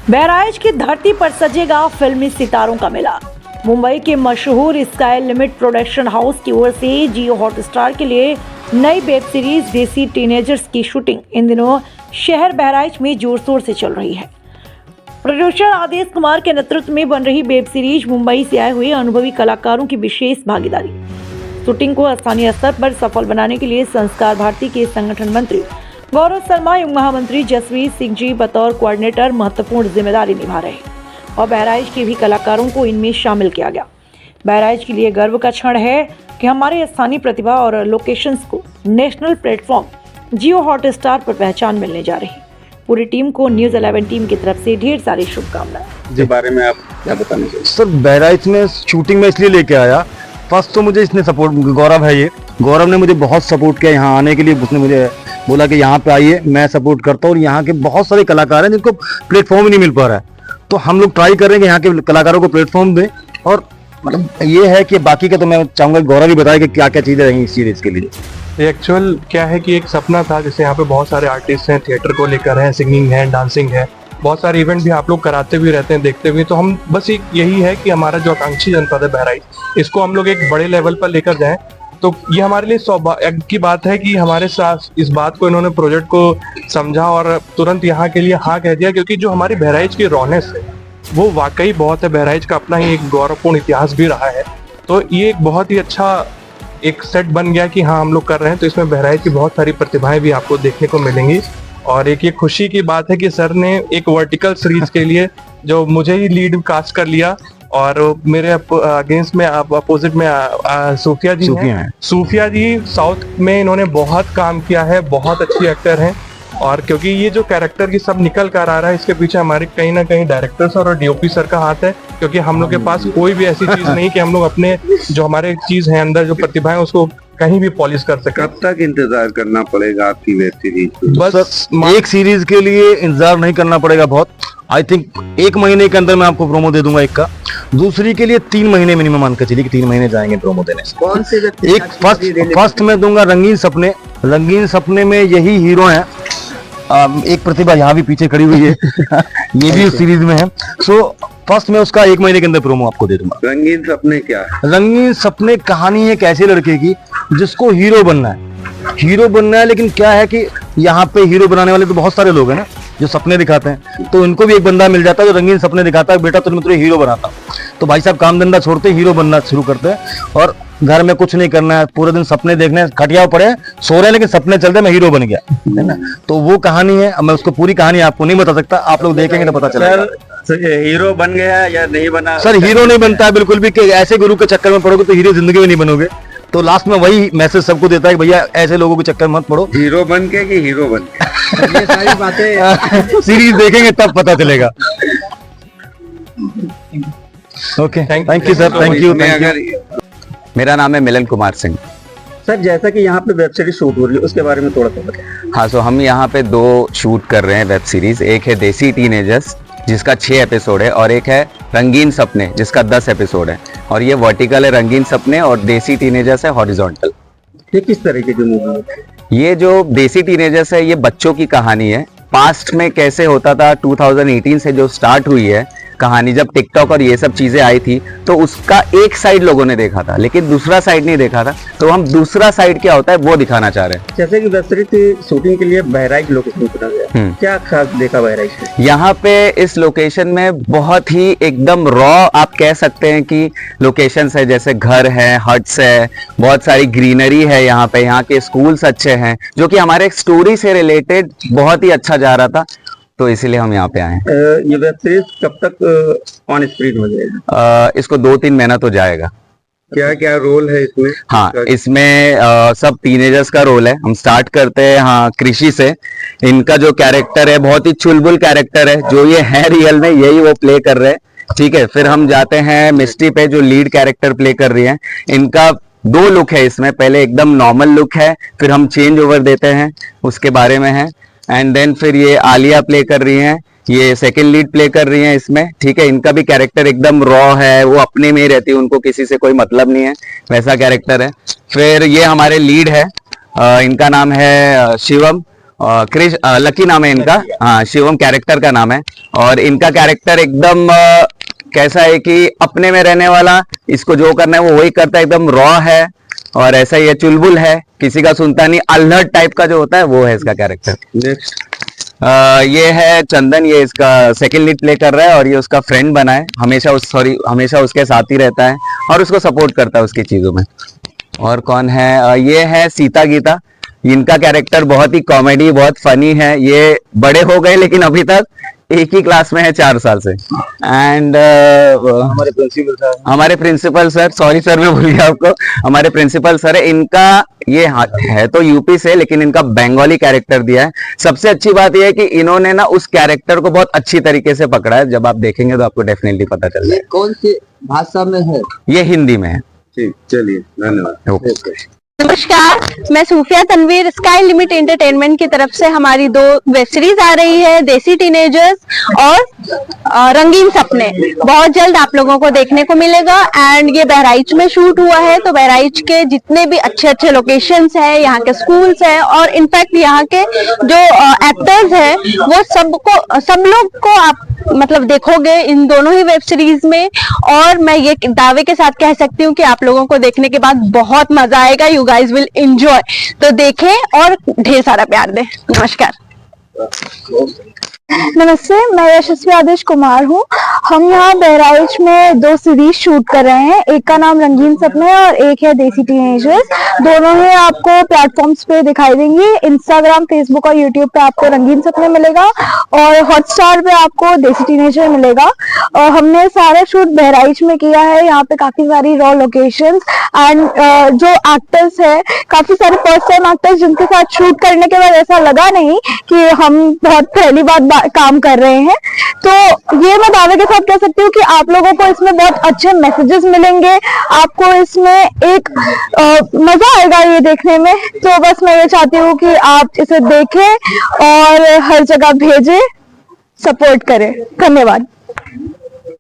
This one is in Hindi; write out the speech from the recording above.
बहराइच की धरती पर सजेगा फिल्मी सितारों का मेला। मुंबई के मशहूर स्काई लिमिट प्रोडक्शन हाउस की ओर से जियो हॉटस्टार के लिए नई वेब सीरीज देसी टीनेजर्स की शूटिंग इन दिनों शहर बहराइच में जोर शोर से चल रही है। प्रोड्यूसर आदेश कुमार के नेतृत्व में बन रही वेब सीरीज मुंबई से आए हुए अनुभवी कलाकारों की विशेष भागीदारी। शूटिंग को स्थानीय स्तर पर सफल बनाने के लिए संस्कार भारती के संगठन मंत्री गौरव शर्मा एवं महामंत्री जसवीर सिंह जी बतौर कोऑर्डिनेटर महत्वपूर्ण जिम्मेदारी निभा रहे और बहराइच के भी कलाकारों को इनमें शामिल किया गया। बहराइच के लिए गर्व का क्षण है कि हमारे स्थानीय प्रतिभा और लोकेशंस को नेशनल प्लेटफॉर्म जियो हॉटस्टार पर पहचान मिलने जा रही है। पूरी टीम को न्यूज़ 11 टीम की तरफ से ढेर सारी शुभकामनाएं। इसके बारे में आप क्या बताना चाहिए? सर, बहराइच में शूटिंग में इसलिए लेके आया, फर्स्ट तो मुझे इसने सपोर्ट, गौरव है, ये गौरव ने मुझे बहुत सपोर्ट किया यहाँ आने के लिए। उसने मुझे बोला कि यहाँ पे आइए, मैं सपोर्ट करता हूँ। और यहाँ के बहुत सारे कलाकार हैं जिनको प्लेटफॉर्म ही नहीं मिल पा रहा है, तो हम लोग ट्राई कर रहे हैं कि यहाँ के कलाकारों को प्लेटफॉर्म दें। और मतलब ये है कि बाकी का तो मैं चाहूंगा गौरव ही बताए कि क्या क्या चीजें रही इस सीरीज के लिए। एक्चुअल क्या है कि एक सपना था, जैसे यहाँ पे बहुत सारे आर्टिस्ट हैं, थिएटर को लेकर हैं, सिंगिंग है, डांसिंग है, बहुत सारे इवेंट भी आप लोग कराते भी रहते हैं, देखते भी। तो हम बस एक यही है कि हमारा जो आकांक्षी जनपद है बहराइच, इसको हम लोग एक बड़े लेवल पर लेकर जाएं। तो ये हमारे लिए सौभाग्य की बात है कि हमारे साथ इस बात को, इन्होंने प्रोजेक्ट को समझा और तुरंत यहाँ के लिए हाँ कह दिया, क्योंकि जो हमारी बहराइच की रौनक है वो वाकई बहुत है। बहराइच का अपना ही एक गौरवपूर्ण इतिहास भी रहा है, तो ये एक बहुत ही अच्छा एक सेट बन गया कि हाँ हम लोग कर रहे हैं। तो इसमें बहराइच की बहुत सारी प्रतिभाएं भी आपको देखने को मिलेंगी। और एक ये खुशी की बात है कि सर ने एक वर्टिकल सीरीज के लिए जो मुझे ही लीड कास्ट कर लिया, और मेरे अगेंस्ट में अपोजिट में सूफिया जी हैं। सूफिया जी साउथ में इन्होंने बहुत काम किया है, बहुत अच्छी एक्टर हैं। और क्योंकि ये जो कैरेक्टर की सब निकल कर आ रहा है, इसके पीछे हमारे कहीं ना कहीं डायरेक्टर सर और डीओपी सर का हाथ है, क्योंकि हम लोग के पास कोई भी ऐसी चीज नहीं कि हम लोग अपने जो हमारे चीज है अंदर जो प्रतिभा है उसको कहीं भी पॉलिश कर सके। कब तक इंतजार करना पड़ेगा आपकी वेब सीरीज? बस एक सीरीज के लिए इंतजार नहीं करना पड़ेगा बहुत। आई थिंक 1 महीने के अंदर मैं आपको प्रोमो दे दूंगा एक का। दूसरी के लिए 3 महीने मिनिमम मान के चलिए कि 3 महीने जाएंगे प्रोमो देने से। कौन से एक फर्स्ट में दूंगा रंगीन सपने। रंगीन सपने में यही हीरो है, एक प्रतिभा यहाँ भी पीछे खड़ी हुई है ये भी उस सीरीज में है। सो फर्स्ट में उसका 1 महीने के अंदर प्रोमो आपको दे दूंगा। रंगीन सपने क्या है? रंगीन सपने कहानी है एक ऐसे लड़के की जिसको हीरो बनना है। हीरो बनना है, लेकिन क्या है कि यहाँ पे हीरो बनाने वाले तो बहुत सारे लोग हैं ना जो सपने दिखाते हैं, तो इनको भी एक बंदा मिल जाता है जो रंगीन सपने दिखाता है, बेटा तुझे हीरो बनाता हूँ। तो भाई साहब काम धंधा छोड़ते हीरो बनना शुरू करते हैं और घर में कुछ नहीं करना है, पूरे दिन सपने देखने, खटिया पड़े सो रहे हैं लेकिन सपने चलते मैं हीरो बन गया, है ना। तो वो कहानी है। मैं उसको पूरी कहानी आपको नहीं बता सकता, आप लोग देखेंगे तो पता चलेगा। हीरो बन गया या नहीं बना? सर हीरो नहीं बनता है बिल्कुल भी, कि ऐसे गुरु के चक्कर में पड़ोगे तो हीरो जिंदगी में नहीं बनोगे। तो लास्ट में वही मैसेज सबको देता है कि भैया ऐसे लोगों के चक्कर मत पड़ो। हीरो बन के कि हीरो बन के? ये सारी बातें सीरीज देखेंगे तब पता चलेगा। Okay, thank you sir, thank you. मेरा नाम है मिलन कुमार सिंह। सर, जैसा कि यहाँ पे वेब सीरीज शूट हो रही है उसके बारे में थोड़ा सा बताएं। हाँ, सो हम यहाँ पे 2 शूट कर रहे हैं वेब सीरीज। एक है देसी टीनेजर्स जिसका 6 एपिसोड है, और एक है रंगीन सपने जिसका 10 एपिसोड है। और ये वर्टिकल है रंगीन सपने, और देसी टीनेजर्स है हॉरिजॉन्टल। ये किस तरह की जो मूवी है? ये जो देसी टीनेजर्स है ये बच्चों की कहानी है। पास्ट में कैसे होता था, 2018 से जो स्टार्ट हुई है कहानी, जब टिकटॉक और ये सब चीजें आई थी तो उसका एक साइड लोगों ने देखा था लेकिन दूसरा साइड नहीं देखा था। तो हम दूसरा साइड क्या होता है वो दिखाना चाह रहे हैं। जैसे कि वेब सीरीज की शूटिंग के लिए बहराइच लोकेशन चुना गया, क्या खास देखा बहराइच में? यहाँ पे इस लोकेशन में बहुत ही एकदम रॉ आप कह सकते हैं कि लोकेशंस है, जैसे घर है, हट्स है, बहुत सारी ग्रीनरी है यहाँ पे। यहाँ के स्कूल्स अच्छे हैं जो कि हमारे स्टोरी से रिलेटेड बहुत ही अच्छा जा रहा था, तो इसीलिए हम यहाँ पे आए हैं। ये वेब सीरीज कब तक ऑन स्क्रीन हो जाएगा? इसको 2-3 महीना तो जाएगा। क्या क्या रोल है इसमें? हाँ, इसमें सब टीनेजर्स का रोल है। हम स्टार्ट करते हैं हाँ कृषि से। इनका जो कैरेक्टर है बहुत ही चुलबुल कैरेक्टर है, जो ये है रियल में यही वो प्ले कर रहे हैं। ठीक है, फिर हम जाते हैं मिस्टी पे जो लीड कैरेक्टर प्ले कर रही है। इनका 2 लुक है इसमें, पहले एकदम नॉर्मल लुक है, फिर हम चेंज ओवर देते हैं उसके बारे में है। एंड देन फिर ये आलिया प्ले कर रही हैं, ये सेकंड लीड प्ले कर रही हैं इसमें। ठीक है, इनका भी कैरेक्टर एकदम रॉ है, वो अपने में ही रहती है, उनको किसी से कोई मतलब नहीं है, वैसा कैरेक्टर है। फिर ये हमारे लीड है, इनका नाम है शिवम, क्रिश लकी नाम है इनका, हाँ शिवम कैरेक्टर का नाम है। और इनका कैरेक्टर एकदम कैसा है कि अपने में रहने वाला, इसको जो करना है वो वही करता है, एकदम रॉ है और ऐसा ही है, चुलबुल है, किसी का सुनता नहीं, अल्हड़ टाइप का जो होता है वो है इसका कैरेक्टर। नेक्स्ट ये है चंदन, ये इसका सेकंड लीड प्ले कर रहा है और ये उसका फ्रेंड बना है, हमेशा उसके साथ ही रहता है और उसको सपोर्ट करता है उसकी चीजों में। और कौन है, ये है सीता गीता, इनका कैरेक्टर बहुत ही कॉमेडी, बहुत फनी है। ये बड़े हो गए लेकिन अभी तक एक ही क्लास में है 4 साल से। एंड हमारे प्रिंसिपल सर, सॉरी सर मैं भूल गया आपको, हमारे प्रिंसिपल सर है, इनका ये है तो यूपी से लेकिन इनका बंगाली कैरेक्टर दिया है। सबसे अच्छी बात यह है कि इन्होंने ना उस कैरेक्टर को बहुत अच्छी तरीके से पकड़ा है, जब आप देखेंगे तो आपको डेफिनेटली पता चल जाएगा। कौन सी भाषा में है? ये हिंदी में है। ठीक, चलिए धन्यवाद। ओके। नमस्कार, मैं सूफिया तनवीर। स्काई लिमिट एंटरटेनमेंट की तरफ से हमारी 2 वेब सीरीज आ रही है, देसी टीनेजर्स और रंगीन सपने। बहुत जल्द आप लोगों को देखने को मिलेगा। एंड ये बहराइच में शूट हुआ है, तो बहराइच के जितने भी अच्छे अच्छे लोकेशंस है, यहाँ के स्कूल्स है और इनफैक्ट यहाँ के जो एक्टर्स है वो सब लोग को आप मतलब देखोगे इन दोनों ही वेब सीरीज में। और मैं ये दावे के साथ कह सकती हूँ कि आप लोगों को देखने के बाद बहुत मजा आएगा। You guys will enjoy. तो देखें और ढेर सारा प्यार दें। नमस्कार। नमस्ते, मैं यशस्वी आदेश कुमार हूँ। हम यहाँ बहराइच में 2 सीरीज शूट कर रहे हैं, एक का नाम रंगीन सपने और एक है देसी टीनेजर्स। दोनों ही आपको प्लेटफॉर्म्स पे दिखाई देंगी। इंस्टाग्राम, फेसबुक और यूट्यूब पे आपको रंगीन सपने मिलेगा और हॉटस्टार पे आपको देसी टीनेजर मिलेगा। और हमने सारा शूट बहराइच में किया है। यहाँ पे काफी सारी रॉ लोकेशंस एंड जो एक्टर्स है, काफी सारे फर्स्ट टाइम एक्टर्स जिनके साथ शूट करने के बाद ऐसा लगा नहीं कि हम बहुत पहली बार काम कर रहे हैं। तो ये मैं दावे के साथ कह सकती हूँ कि आप लोगों को इसमें बहुत अच्छे मैसेजेस मिलेंगे। आपको इसमें एक मजा आएगा ये देखने में। तो बस मैं ये चाहती हूँ कि आप इसे देखें और हर जगह भेजें, सपोर्ट करें। धन्यवाद।